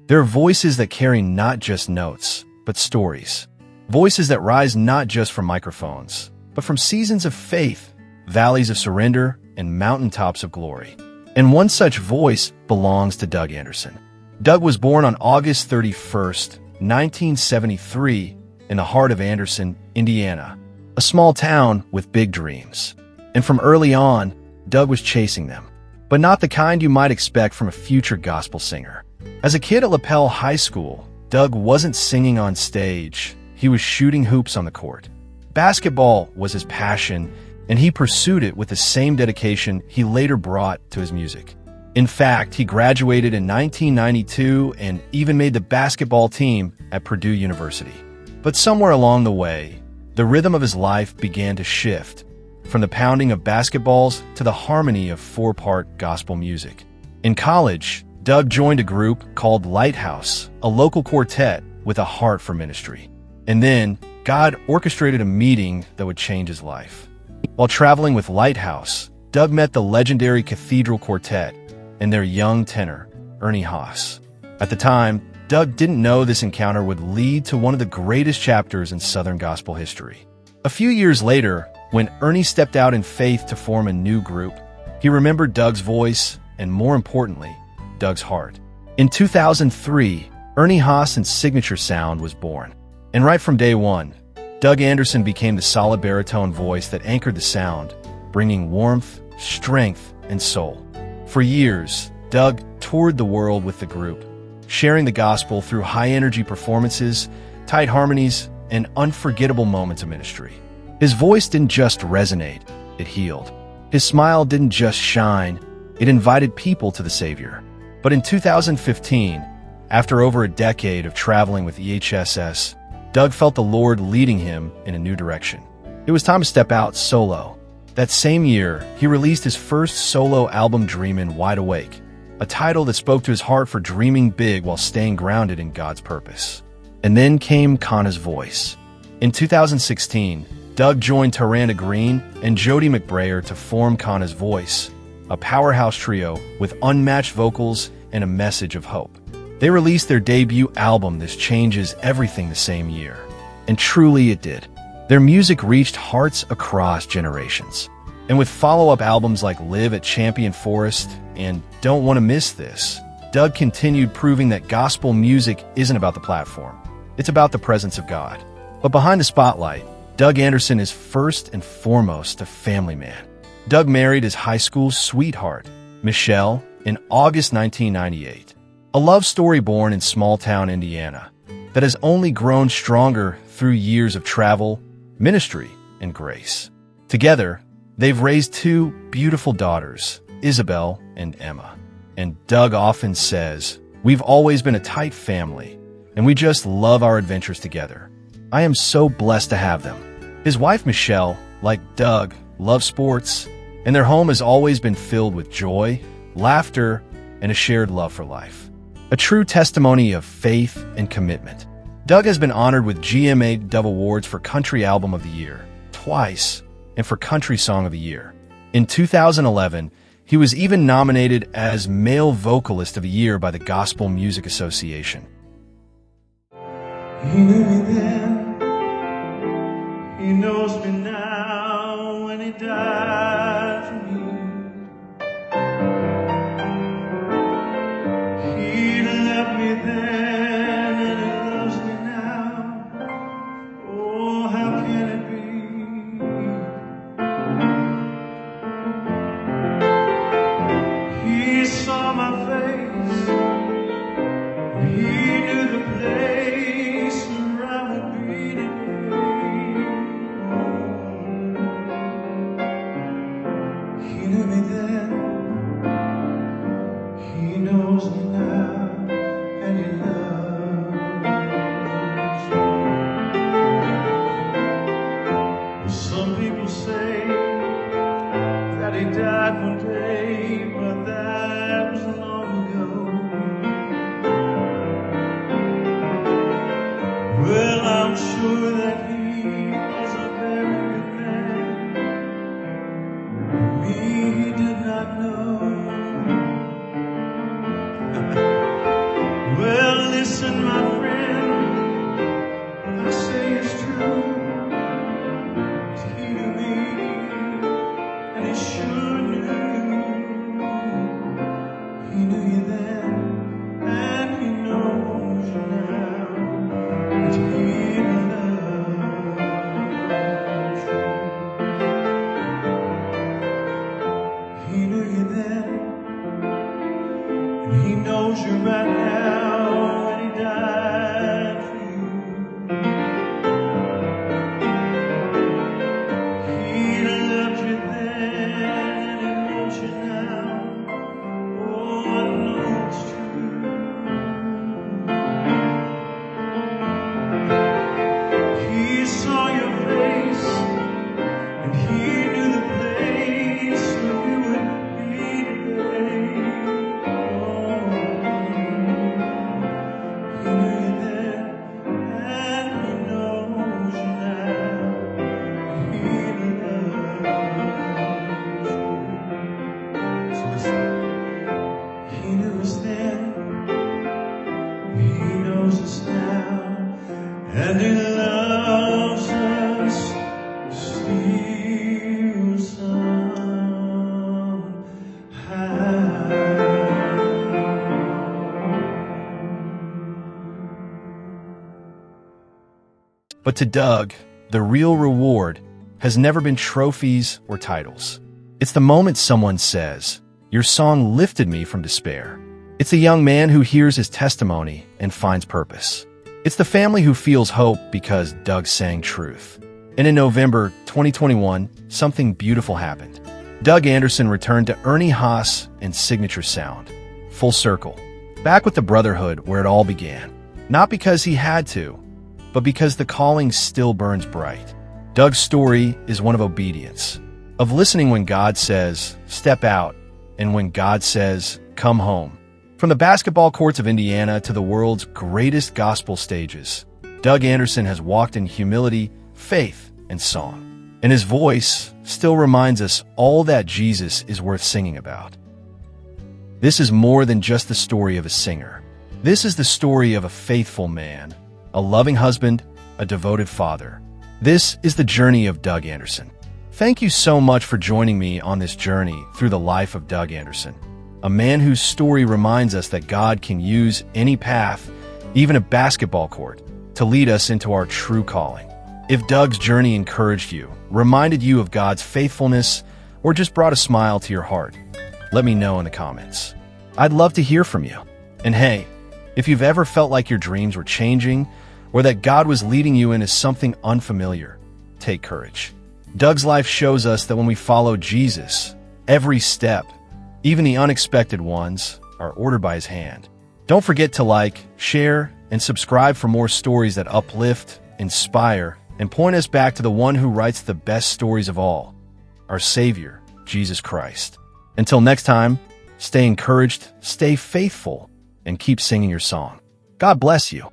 There are voices that carry not just notes, but stories. Voices that rise not just from microphones, but from seasons of faith, valleys of surrender, and mountaintops of glory. And one such voice belongs to Doug Anderson. Doug was born on August 31st, 1973, in the heart of Anderson, Indiana, a small town with big dreams. And from early on, Doug was chasing them, but not the kind you might expect from a future gospel singer. As a kid at LaPel High School, Doug wasn't singing on stage, he was shooting hoops on the court. Basketball was his passion, and he pursued it with the same dedication he later brought to his music. In fact, he graduated in 1992 and even made the basketball team at Purdue University. But somewhere along the way, the rhythm of his life began to shift, from the pounding of basketballs to the harmony of four-part gospel music. In college, Doug joined a group called Lighthouse, a local quartet with a heart for ministry. And then, God orchestrated a meeting that would change his life. While traveling with Lighthouse, Doug met the legendary Cathedral Quartet and their young tenor, Ernie Haase. At the time, Doug didn't know this encounter would lead to one of the greatest chapters in Southern gospel history. A few years later, when Ernie stepped out in faith to form a new group, he remembered Doug's voice and, more importantly, Doug's heart. In 2003, Ernie Haase Signature Sound was born. And right from day one, Doug Anderson became the solid baritone voice that anchored the sound, bringing warmth, strength, and soul. For years, Doug toured the world with the group, sharing the gospel through high-energy performances, tight harmonies, and unforgettable moments of ministry. His voice didn't just resonate, it healed. His smile didn't just shine, it invited people to the Savior. But in 2015, after over a decade of traveling with EHSS, Doug felt the Lord leading him in a new direction. It was time to step out solo. That same year, he released his first solo album, Dreamin' Wide Awake, a title that spoke to his heart for dreaming big while staying grounded in God's purpose. And then came Cana's voice. In 2016, Doug joined Tarana Green and Jody McBrayer to form Cana's Voice, a powerhouse trio with unmatched vocals and a message of hope. They released their debut album, This Changes Everything, the same year. And truly it did. Their music reached hearts across generations. And with follow-up albums like Live at Champion Forest and Don't Want to Miss This, Doug continued proving that gospel music isn't about the platform. It's about the presence of God. But behind the spotlight, Doug Anderson is first and foremost a family man. Doug married his high school sweetheart, Michelle, in August 1998. A love story born in small-town Indiana that has only grown stronger through years of travel, ministry, and grace. Together, they've raised two beautiful daughters, Isabel and Emma. And Doug often says, "We've always been a tight family, and we just love our adventures together. I am so blessed to have them." His wife, Michelle, like Doug, loves sports, and their home has always been filled with joy, laughter, and a shared love for life. A true testimony of faith and commitment. Doug has been honored with GMA Dove Awards for Country Album of the Year twice and for Country Song of the Year. In 2011, he was even nominated as Male Vocalist of the Year by the Gospel Music Association. He knew me then, he knows me now, and he died for me. He loved me then, and he loves me now. Oh, how can it be? He saw my face, he knew the place where I would be today. He knew me then, he knows me now, and he loves me. Some people say that he died one day, but that was long ago. Well, I'm sure that he was a very good man. Me, he did not know. Well, listen, my friend, what I say is true. He knew me, and he sure knew you. He knew you then, and he knows you now. That he loves you. He knew you then, and he knows you right now, and he died for you. He loved you then, and he loves you now. Oh, I know it's true. He saw your face, and he knew the place where you would be today. Oh, he knew you then, and he knows you now. He loves you. So listen. He knew us then, he knows us now, and he loves us still somehow. But to Doug, the real reward has never been trophies or titles. It's the moment someone says, "Your song lifted me from despair." It's the young man who hears his testimony and finds purpose. It's the family who feels hope because Doug sang truth. And in November 2021, something beautiful happened. Doug Anderson returned to Ernie Haase and Signature Sound. Full circle. Back with the brotherhood where it all began. Not because he had to, but because the calling still burns bright. Doug's story is one of obedience, of listening when God says, "Step out," and when God says, "Come home." From the basketball courts of Indiana to the world's greatest gospel stages, Doug Anderson has walked in humility, faith, and song. And his voice still reminds us all that Jesus is worth singing about. This is more than just the story of a singer. This is the story of a faithful man, a loving husband, a devoted father. This is the journey of Doug Anderson. Thank you so much for joining me on this journey through the life of Doug Anderson, a man whose story reminds us that God can use any path, even a basketball court, to lead us into our true calling. If Doug's journey encouraged you, reminded you of God's faithfulness, or just brought a smile to your heart, let me know in the comments. I'd love to hear from you. And hey, if you've ever felt like your dreams were changing, or that God was leading you into something unfamiliar, take courage. Doug's life shows us that when we follow Jesus, every step, even the unexpected ones, are ordered by his hand. Don't forget to like, share, and subscribe for more stories that uplift, inspire, and point us back to the one who writes the best stories of all, our Savior, Jesus Christ. Until next time, stay encouraged, stay faithful, and keep singing your song. God bless you.